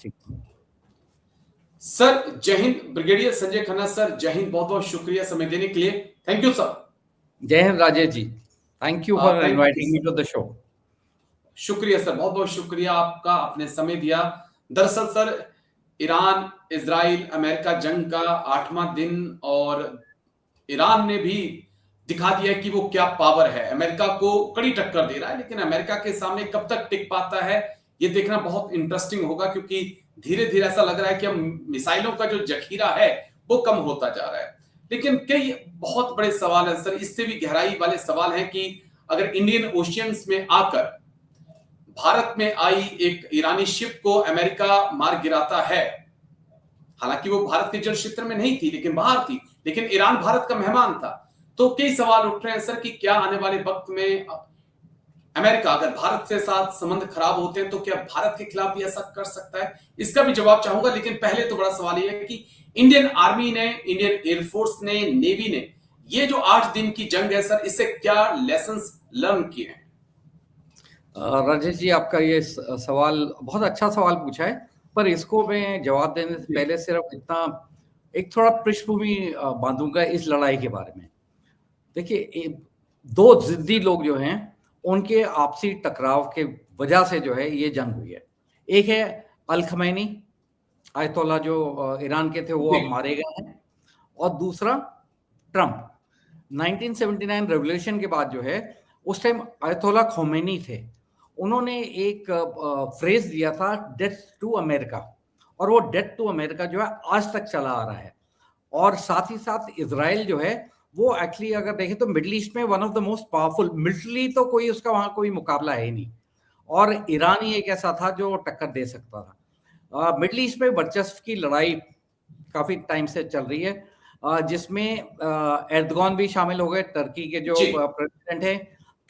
ठीक। सर जय Hind. Brigadier Sanjay Khanna sir, जय हिंद। बहुत बहुत शुक्रिया समय देने के लिए। Thank you sir. जय Hind Rajesh ji, thank you for inviting me to the show. शुक्रिया सर, बहुत बहुत शुक्रिया आपका, आपने समय दिया। दरअसल सर, ईरान इजराइल अमेरिका जंग का 8वां दिन, और ईरान ने भी दिखा दिया कि वो क्या पावर है। अमेरिका को कड़ी टक्कर दे रहा है, लेकिन अमेरिका के सामने कब तक टिक पाता है ये देखना बहुत इंटरेस्टिंग होगा, क्योंकि धीरे धीरे ऐसा लग रहा है कि हम मिसाइलों का जो जखीरा है वो कम होता जा रहा है। लेकिन कई बहुत बड़े सवाल हैं सर, इससे भी गहराई वाले सवाल हैं कि अगर इंडियन ओशियंस में आकर भारत में आई एक ईरानी शिप को अमेरिका मार गिराता है, हालांकि वो भारत के जल क्षेत्र में नहीं थी लेकिन बाहर थी, लेकिन ईरान भारत का मेहमान था, तो कई सवाल उठ रहे हैं सर कि क्या आने वाले वक्त में अमेरिका अगर भारत के साथ संबंध खराब होते हैं तो क्या भारत के खिलाफ भी ऐसा कर सकता है। इसका भी जवाब चाहूंगा, लेकिन पहले तो बड़ा सवाल यह है कि इंडियन आर्मी ने, इंडियन एयरफोर्स ने, नेवी ने ये जो 8 दिन की जंग है सर, इससे क्या लेसन्स लर्न किए हैं। राजेश जी, आपका ये सवाल बहुत अच्छा सवाल पूछा है, पर इसको मैं जवाब देने से पहले सिर्फ इतना एक थोड़ा पृष्ठभूमि बांधूंगा इस लड़ाई के बारे में। देखिए, दो जिद्दी लोग जो हैं उनके आपसी टकराव के वजह से जो है ये जंग हुई है। एक है अल खमैनी आयतोल्ला जो ईरान के थे, वो अब मारे गए हैं, और दूसरा ट्रंप। 1979 रेवोल्यूशन के बाद जो है, उस टाइम आयतोल्ला खोमेनी थे, उन्होंने एक फ्रेज दिया था, डेथ टू अमेरिका, और वो डेथ टू अमेरिका जो है आज तक चला आ रहा है। और साथ ही साथ इजराइल जो है वो एक्चुअली अगर देखें तो मिडिल ईस्ट में one of the most powerful, military तो कोई उसका वहां कोई मुकाबला है ही नहीं, और ईरान ही एक ऐसा था जो टक्कर दे सकता था। मिडिल ईस्ट में वर्चस्व की लड़ाई काफी टाइम से चल रही है, जिसमें एर्दोगान भी शामिल हो गए, टर्की के जो प्रेसिडेंट है,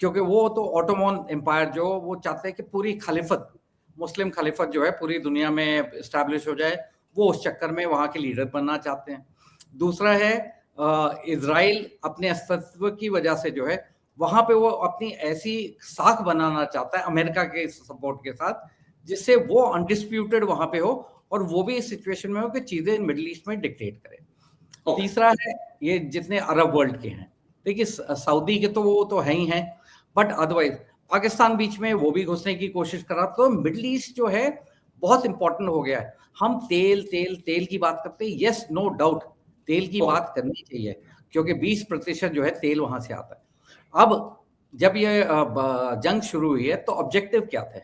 क्योंकि वो तो ऑटोमन एम्पायर जो वो चाहते हैं कि पूरी खलीफत, मुस्लिम खलीफत जो है पूरी दुनिया में इस्टेब्लिश हो जाए, वो उस चक्कर में वहां के लीडर बनना चाहते हैं। दूसरा है इजराइल अपने अस्तित्व की वजह से जो है वहां पे वो अपनी ऐसी साख बनाना चाहता है अमेरिका के सपोर्ट के साथ, जिससे वो अनडिस्प्यूटेड वहां पे हो, और वो भी इस सिचुएशन में हो कि चीजें मिडिल ईस्ट में डिक्टेट करे। तीसरा है ये जितने अरब वर्ल्ड के हैं, देखिए सऊदी के तो वो तो है ही हैं, बट अदरवाइज पाकिस्तान बीच में वो भी घुसने की कोशिश कर रहा, तो मिडिल ईस्ट जो है बहुत इंपॉर्टेंट हो गया है। हम तेल तेल तेल की बात करते हैं, यस नो डाउट तेल की बात करनी चाहिए, क्योंकि 20% जो है तेल वहां से आता है। अब जब ये जंग शुरू हुई है तो ऑब्जेक्टिव क्या थे?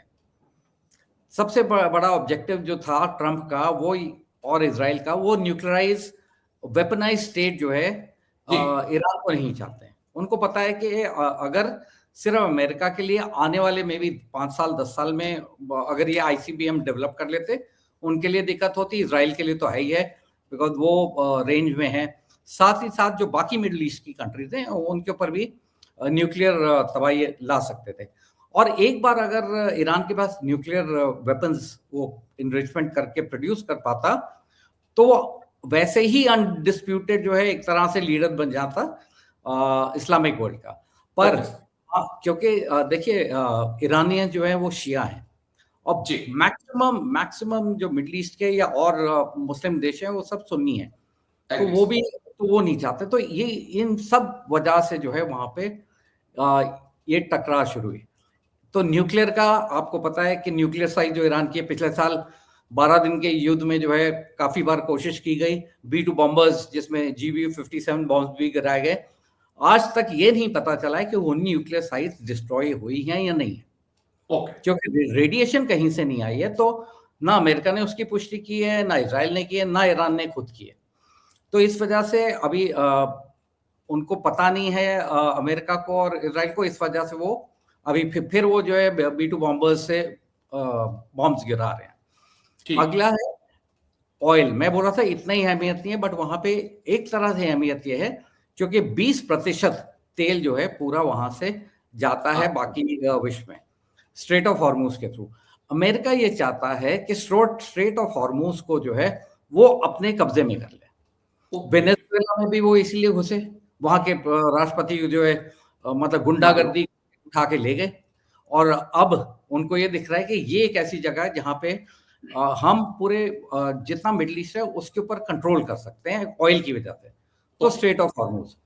सबसे बड़ा ऑब्जेक्टिव जो था ट्रंप का वो और इजराइल का, वो न्यूक्लियराइज वेपनाइज स्टेट जो है ईरान को नहीं चाहते हैं। उनको पता है कि अगर सिर्फ अमेरिका के लिए आने वाले में भी 5 साल 10 साल में अगर ये आईसीबीएम डेवलप कर लेते, उनके लिए दिक्कत होती, इजराइल के लिए तो है ही है, बिकॉज वो रेंज में है। साथ ही साथ जो बाकी मिडिल ईस्ट की कंट्रीज हैं उनके ऊपर भी न्यूक्लियर तबाही ला सकते थे। और एक बार अगर ईरान के पास न्यूक्लियर वेपन्स वो इनरिचमेंट करके प्रोड्यूस कर पाता, तो वैसे ही अनडिस्प्यूटेड जो है एक तरह से लीडर बन जाता इस्लामिक वर्ल्ड का। पर क्योंकि देखिए ईरानियन जो है वो शिया हैं, और मैक्सिमम जो मिडिल ईस्ट के या और मुस्लिम देश हैं वो सब सुन्नी हैं, तो वो नहीं चाहते। तो ये इन सब वजह से जो है वहां पे ये टकराव शुरू हुई। तो न्यूक्लियर का आपको पता है कि न्यूक्लियर साइट जो ईरान की पिछले साल 12 दिन के युद्ध में जो है काफी बार कोशिश की गई, B-2 बॉम्बर्स जिसमें GBU-57 बॉम्ब भी गिराए गए। आज तक ये नहीं पता चला है कि वो न्यूक्लियर साइट्स डिस्ट्रॉय हुई हैं या नहीं है, क्योंकि रेडिएशन कहीं से नहीं आई है। तो ना अमेरिका ने उसकी पुष्टि की है, ना इजराइल ने की है, ना ईरान ने खुद की है। तो इस वजह से अभी उनको पता नहीं है अमेरिका को और इजराइल को, इस वजह से वो अभी फिर वो जो है B-2 बॉम्बर्स से बॉम्ब्स गिरा रहे हैं। अगला है ऑयल। मैं बोल रहा था इतना ही अहमियत नहीं है, बट वहां पे एक तरह से अहमियत ये है क्योंकि 20% तेल जो है पूरा वहां से जाता है बाकी विश्व में स्ट्रेट ऑफ हॉर्मूज के थ्रू। अमेरिका ये चाहता है कि स्ट्रेट ऑफ हॉर्मूज को जो है वो अपने कब्जे में कर ले। वेनेजुएला में भी वो इसीलिए घुसे, वहां के राष्ट्रपति जो है मतलब गुंडागर्दी उठा के ले गए, और अब उनको ये दिख रहा है कि ये एक ऐसी जगह है जहां पे हम पूरे जितना मिडिल ईस्ट है उसके ऊपर कंट्रोल कर सकते हैं ऑयल की वजह से। तो स्ट्रेट ऑफ हॉर्मुज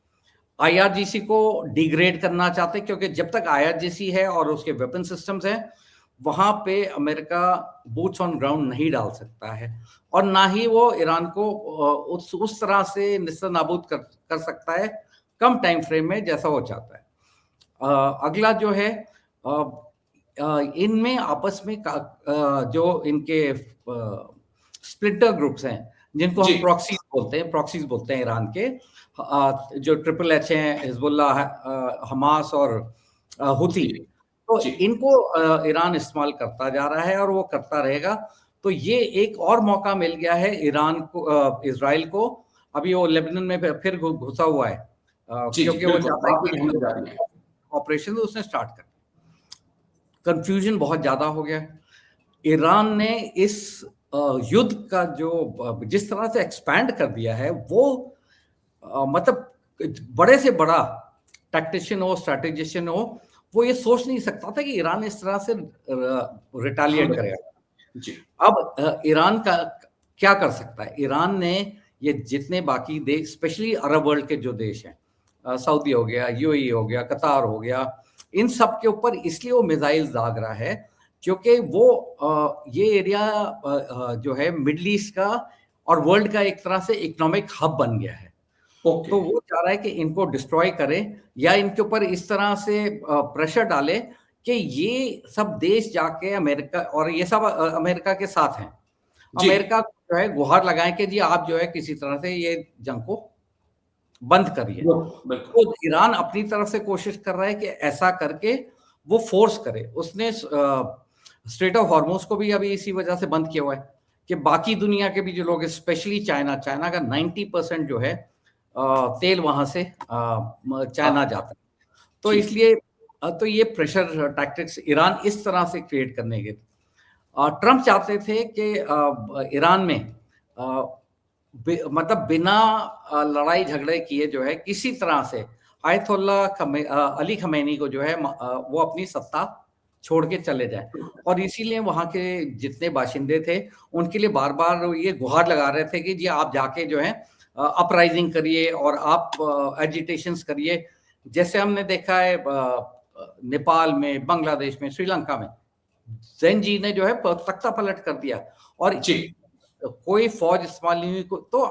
आईआरजीसी को डिग्रेड करना चाहते हैं, क्योंकि जब तक आईआरजीसी है और उसके वेपन सिस्टम्स हैं, वहां पे अमेरिका बूट्स ऑन ग्राउंड नहीं डाल सकता है, और ना ही वो ईरान को उस तरह से निस्तानाबूद कर सकता है कम टाइम फ्रेम में जैसा वो चाहता है। अगला जो है, इनमें आपस में जो इनके स्प्लिटर ग्रुप्स हैं, जिनको हम प्रॉक्सीज बोलते हैं ईरान के, जो ट्रिपल एच हैं, हिजबुल्लाह, हमास और हुती, तो इनको ईरान इस्तेमाल करता जा रहा है और वो करता रहेगा। तो ये एक और मौका मिल गया है ईरान को, इजराइल को। अभी वो लेबनान में फिर घुसा हुआ है, क्योंकि वो चाहता है कि ऑपरेशन उसने स्टार्ट कर। कंफ्यूजन बहुत ज्यादा हो गया। ईरान ने इस युद्ध का जो जिस तरह से एक्सपैंड कर दिया है, वो मतलब बड़े से बड़ा टैक्टिशियन हो, स्ट्रैटेजिशियन हो, वो ये सोच नहीं सकता था कि ईरान इस तरह से रिटालिएट करेगा। अब ईरान का क्या कर सकता है? ईरान ने ये जितने बाकी देश, स्पेशली अरब वर्ल्ड के जो देश हैं, सऊदी हो गया, यूएई हो गया, कतार हो गया, इन सब के ऊपर इसलिए वो मिसाइल दाग रहा है क्योंकि वो ये एरिया जो है मिडिल ईस्ट का और वर्ल्ड का एक तरह से इकोनॉमिक हब बन गया है। तो वो चाह रहा है कि इनको डिस्ट्रॉय करे या इनके ऊपर इस तरह से प्रेशर डाले कि ये सब देश जाके अमेरिका, और ये सब अमेरिका के साथ हैं, अमेरिका जो है गुहार लगाएं कि जी आप जो है किसी तरह से ये जंग को बंद करिए। तो ईरान अपनी तरफ से कोशिश कर रहा है कि ऐसा करके वो फोर्स करे। उसने स्ट्रेट ऑफ हॉर्मुज को भी अभी इसी वजह से बंद किया हुआ है कि बाकी दुनिया के भी जो लोग, स्पेशली चाइना का 90% जो है तेल वहां से चाइना जाता है। तो इसलिए तो ये प्रेशर टैक्टिक्स ईरान इस तरह से क्रिएट करने के। ट्रम्प चाहते थे कि ईरान में मतलब बिना लड़ाई झगड़े किए जो है किसी तरह से आयतुल्ला अली खमेनी को जो है वो अपनी सत्ता छोड़ के चले जाए, और इसीलिए वहां के जितने बाशिंदे थे उनके लिए बार बार ये गुहार लगा रहे थे कि जी आप जाके जो है अपराइजिंग करिए और आप एजिटेशंस करिए, जैसे हमने देखा है नेपाल में, बांग्लादेश में, श्रीलंका में जैन जी ने जो है तख्ता पलट कर दिया और कोई फौज इस्तेमाल नहीं हुई। तो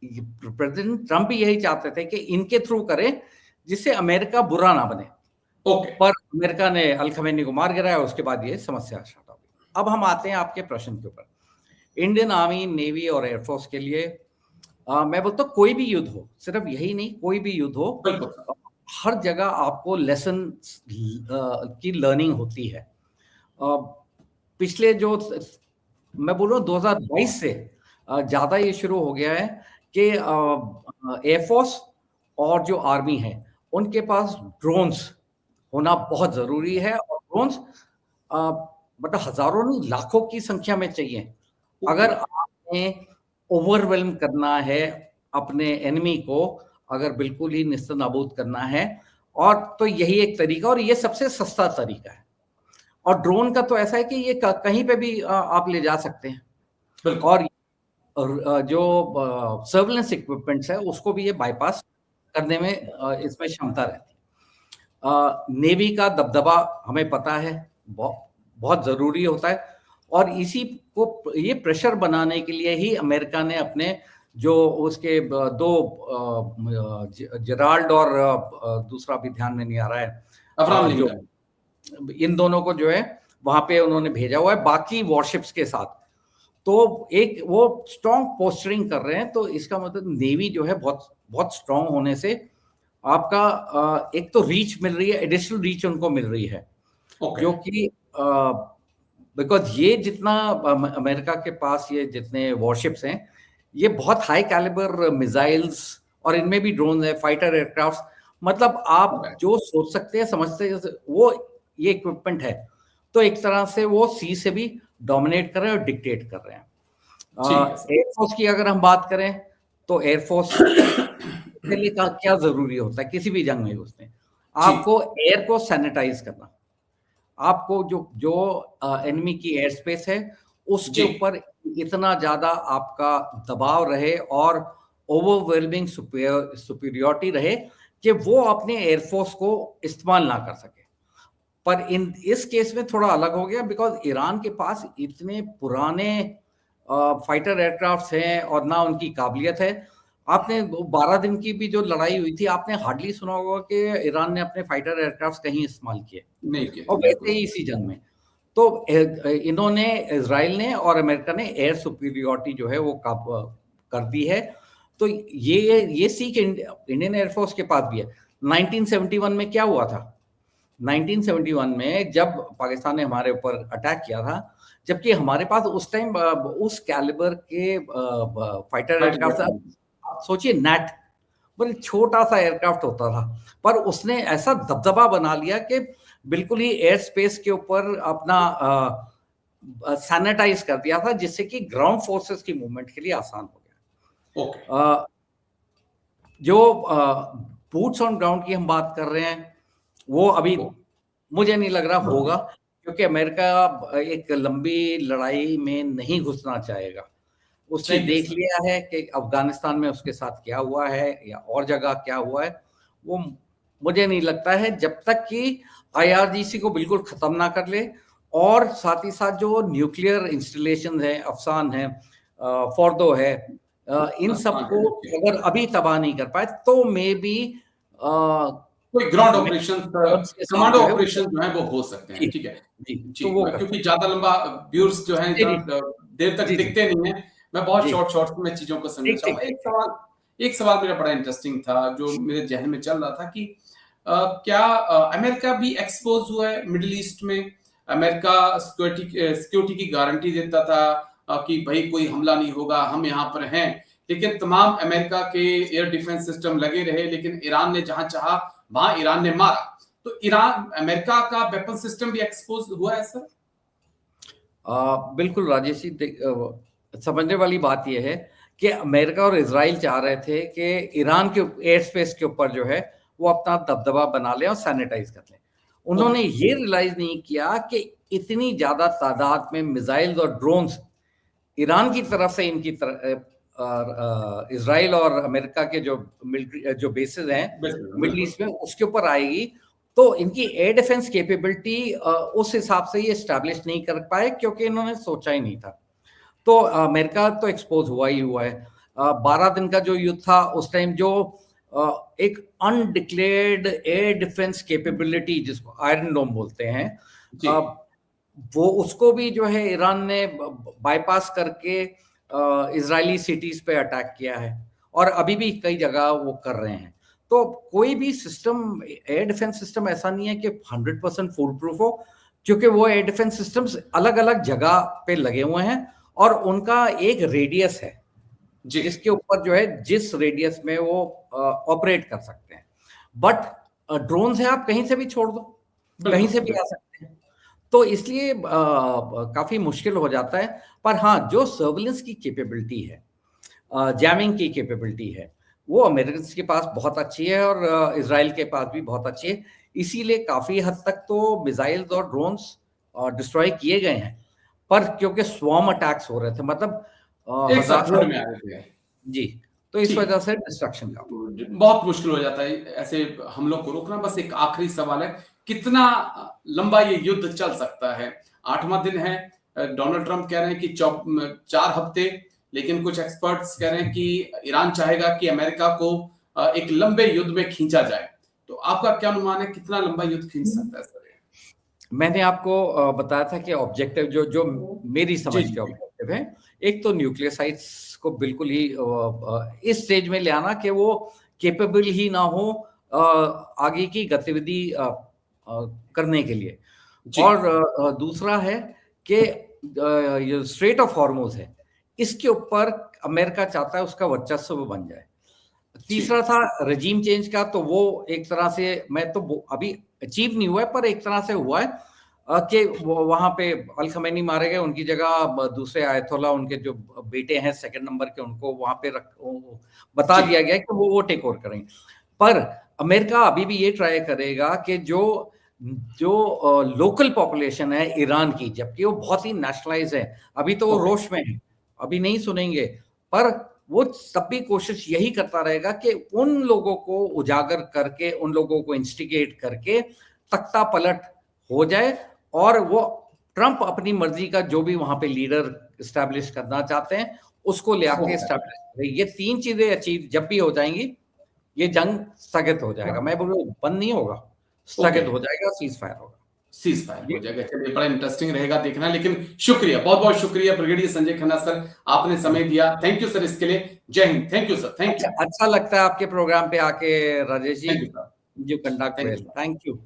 प्रेसिडेंट ट्रम्प भी यही चाहते थे कि इनके थ्रू करें जिससे अमेरिका बुरा ना बने। पर अमेरिका ने अल खमेनी को मार गिराया, उसके बाद ये समस्या स्टार्ट हो गई। अब हम आते हैं आपके प्रश्न के ऊपर। इंडियन आर्मी, नेवी और एयरफोर्स के लिए मैं बोलता हूँ कोई भी युद्ध हो, सिर्फ यही नहीं, कोई भी युद्ध हो, हर जगह आपको लेसन की लर्निंग होती है। पिछले जो मैं बोल रहा हूँ 2022 से ज्यादा ये शुरू हो गया है कि एयरफोर्स और जो आर्मी है उनके पास ड्रोन्स होना बहुत जरूरी है, और ड्रोन्स मतलब हजारों नहीं लाखों की संख्या में चाहिए। अगर आपने ओवरवेल्म करना है अपने एनिमी को, अगर बिल्कुल ही निस्तनाबूद करना है, और तो यही एक तरीका, और ये सबसे सस्ता तरीका है। और ड्रोन का तो ऐसा है कि ये कहीं पे भी आप ले जा सकते हैं, और जो सर्वेलेंस इक्विपमेंट्स है उसको भी ये बाईपास करने में इसमें क्षमता रहती है। नेवी का दबदबा हमें पता है बहुत जरूरी होता है, और इसी को ये प्रेशर बनाने के लिए ही अमेरिका ने अपने जो उसके दो जेराल्ड और दूसरा भी ध्यान में नहीं आ रहा है, जो इन दोनों को जो है वहां पे उन्होंने भेजा हुआ है बाकी वॉरशिप्स के साथ। तो एक वो स्ट्रॉन्ग पोस्टरिंग कर रहे हैं। तो इसका मतलब नेवी जो है बहुत बहुत स्ट्रॉन्ग होने से आपका एक तो रीच मिल रही है, एडिशनल रीच उनको मिल रही है, जो कि बिकॉज ये जितना अमेरिका के पास ये जितने वॉरशिप्स हैं, ये बहुत हाई कैलिबर मिसाइल्स, और इनमें भी ड्रोन है, फाइटर एयरक्राफ्ट, मतलब आप जो सोच सकते हैं, समझते हैं, वो ये इक्विपमेंट है। तो एक तरह से वो सी से भी डोमिनेट कर रहे हैं और डिक्टेट कर रहे हैं। एयरफोर्स की अगर हम बात करें तो एयरफोर्स के लिए क्या जरूरी होता है किसी भी जंग में घुसने, आपको एयर को सैनिटाइज करना, आपको जो एनिमी की एयर स्पेस है उसके ऊपर इतना ज्यादा आपका दबाव रहे और ओवरवेलमिंग सुपीरियरिटी रहे कि वो अपने एयरफोर्स को इस्तेमाल ना कर सके। पर इस केस में थोड़ा अलग हो गया, बिकॉज ईरान के पास इतने पुराने फाइटर एयरक्राफ्ट्स हैं और ना उनकी काबिलियत है। आपने 12 दिन की भी जो लड़ाई हुई थी, आपने हार्डली सुना होगा कि ईरान ने अपने फाइटर एयरक्राफ्ट्स कहीं इस्तेमाल किए, नहीं किए और वैसे ही इसी जंग में तो इन्होंने, इजराइल ने और अमेरिका ने एयर सुपीरियरिटी जो है वो कर दी है। तो ये सीख इंडियन एयरफोर्स के पास भी है। 1971 में क्या हुआ था? 1971 में जब पाकिस्तान ने हमारे ऊपर अटैक किया था, जबकि हमारे पास उस टाइम उस कैलिबर के फाइटर एयरक्राफ्ट, आप सोचिए नेट बड़ी छोटा सा एयरक्राफ्ट होता था, पर उसने ऐसा दबदबा बना लिया कि बिल्कुल ही एयर स्पेस के ऊपर अपना सैनिटाइज कर दिया था, जिससे कि ग्राउंड फोर्सेस की मूवमेंट के लिए आसान हो गया। ओके। जो बूट्स ऑन ग्राउंड की हम बात कर रहे हैं, वो अभी मुझे नहीं लग रहा होगा, क्योंकि अमेरिका एक लंबी लड़ाई में नहीं घुसना चाहेगा। उसने देख लिया है कि अफगानिस्तान में उसके साथ क्या हुआ है या और जगह क्या हुआ है। वो मुझे नहीं लगता है, जब तक कि IRGC को बिल्कुल खत्म ना कर ले, और साथ ही साथ जो न्यूक्लियर इंस्टॉलेशन है, अफसान है, फोर्दो है, इन सबको अगर अभी तबाह नहीं कर पाए तो मे बी कोई ग्राउंड ऑपरेशन, कमांडो ऑपरेशन जो है वो हो सकते हैं। ठीक है जी, तो वो क्योंकि ज्यादा लंबा व्यूअर्स जो है इतना देर तक टिकते नहीं है, मैं बहुत शॉर्ट में चीजों को समझना चाहूंगा। एक सवाल मेरा बड़ा इंटरेस्टिंग था जो मेरे जहन में चल रहा था कि क्या अमेरिका भी एक्सपोज हुआ है मिडिल ईस्ट में? अमेरिका सिक्योरिटी की गारंटी देता था कि भाई कोई हमला नहीं होगा, हम यहाँ पर हैं, लेकिन तमाम अमेरिका के एयर डिफेंस सिस्टम लगे रहे, लेकिन ईरान ने जहां चाहा वहां ईरान ने मारा। तो ईरान, अमेरिका का वेपन सिस्टम भी एक्सपोज हुआ है सर? बिल्कुल राजेश जी, समझने वाली बात यह है कि अमेरिका और इजराइल चाह रहे थे कि ईरान के एयर स्पेस के ऊपर जो है वो अपना दबदबा बना लें और सैनिटाइज कर लें। उन्होंने ये रियलाइज नहीं किया कि इतनी ज्यादा तादाद में मिसाइल्स और ड्रोन्स ईरान की तरफ से इनकी तरफ इजराइल और अमेरिका के जो मिलिट्री जो बेसिस हैं मिडिल ईस्ट में, उसके ऊपर आएगी, तो इनकी एयर डिफेंस कैपेबिलिटी उस हिसाब से ये स्टैब्लिश नहीं कर पाए, क्योंकि इन्होंने सोचा ही नहीं था। तो अमेरिका तो एक्सपोज हुआ ही हुआ है। 12 दिन का जो युद्ध था उस टाइम, जो एक अनडिक्लेयर्ड एयर डिफेंस कैपेबिलिटी जिसको आयरन डोम बोलते हैं, वो उसको भी जो है ईरान ने बाईपास करके इजरायली सिटीज पे अटैक किया है, और अभी भी कई जगह वो कर रहे हैं। तो कोई भी सिस्टम, एयर डिफेंस सिस्टम ऐसा नहीं है कि 100% फुल प्रूफ हो, क्योंकि वो एयर डिफेंस सिस्टम्स अलग अलग जगह पे लगे हुए हैं और उनका एक रेडियस है जिसके ऊपर जो है, जिस रेडियस में वो ऑपरेट कर सकते हैं। बट ड्रोन है, आप कहीं से भी छोड़ दो, कहीं से भी आ सकते हैं, तो इसलिए काफी मुश्किल हो जाता है। पर हाँ, जो सर्विलेंस की कैपेबिलिटी है, जैमिंग की कैपेबिलिटी है, वो अमेरिकन के पास बहुत अच्छी है और इजराइल के पास भी बहुत अच्छी है। इसीलिए काफी हद तक तो मिसाइल्स और ड्रोन्स डिस्ट्रॉय किए गए हैं, पर क्योंकि स्वॉर्म अटैक्स हो रहे थे, मतलब एक साथ झुंड में आ रहे थे जी, तो इस वजह से डिस्ट्रक्शन का बहुत मुश्किल हो जाता है ऐसे हमलों को रोकना। बस एक आखिरी सवाल है, कितना लंबा ये युद्ध चल सकता है? 8वां दिन है, डोनाल्ड ट्रंप कह रहे हैं कि 4 हफ्ते, लेकिन कुछ एक्सपर्ट्स कह रहे हैं कि ईरान चाहेगा कि अमेरिका को एक लंबे युद्ध में खींचा जाए। तो आपका क्या अनुमान है, कितना लंबा युद्ध खींच सकता है सर? मैंने आपको बताया था कि ऑब्जेक्टिव जो मेरी समझ के ऑब्जेक्टिव है, एक तो न्यूक्लियोसाइड्स को बिल्कुल ही इस स्टेज में ले आना कि वो केपेबल ही ना हो आगे की गतिविधि करने के लिए, और दूसरा है कि ये स्ट्रेट ऑफ हॉर्मुज है, इसके ऊपर अमेरिका चाहता है उसका वर्चस्व बन जाए। तीसरा था रजीम चेंज का, तो वो एक तरह से, मैं तो अभी अचीव नहीं हुआ है, पर एक तरह से हुआ है कि वहां पे अल खमैनी मारे गए, उनकी जगह दूसरे आयतुल्ला, उनके जो बेटे हैं सेकंड नंबर के, उनको वहां पे बता दिया गया कि वो टेक ओवर करेंगे। पर अमेरिका अभी भी ये ट्राई करेगा कि जो जो लोकल पॉपुलेशन है ईरान की, जबकि वो बहुत ही नेशनलाइज है, अभी तो वो ओके। रोष में है, अभी नहीं सुनेंगे, पर वो तब भी कोशिश यही करता रहेगा कि उन लोगों को उजागर करके, उन लोगों को इंस्टिगेट करके तख्ता पलट हो जाए और वो ट्रंप अपनी मर्जी का जो भी वहां पे लीडर एस्टैब्लिश करना चाहते हैं उसको ले आके ओके। एस्टैब्लिश करें। ये 3 चीजें अचीव जब भी हो जाएंगी, ये जंग स्थगित हो जाएगा। मैं बोलूँ बंद नहीं होगा, स्थगित ओके। हो जाएगा, सीज फायर होगा। सीज फायर ये हो जाएगा। चलिए, बड़ा इंटरेस्टिंग रहेगा देखना। लेकिन शुक्रिया, बहुत बहुत शुक्रिया ब्रिगेडियर संजय खन्ना सर, आपने समय दिया। थैंक यू सर इसके लिए। जय Hind. Thank you sir. Thank you. अच्छा लगता है आपके प्रोग्राम पे आके Rajesh ji, thank you sir. You conduct thank well, you. Thank you.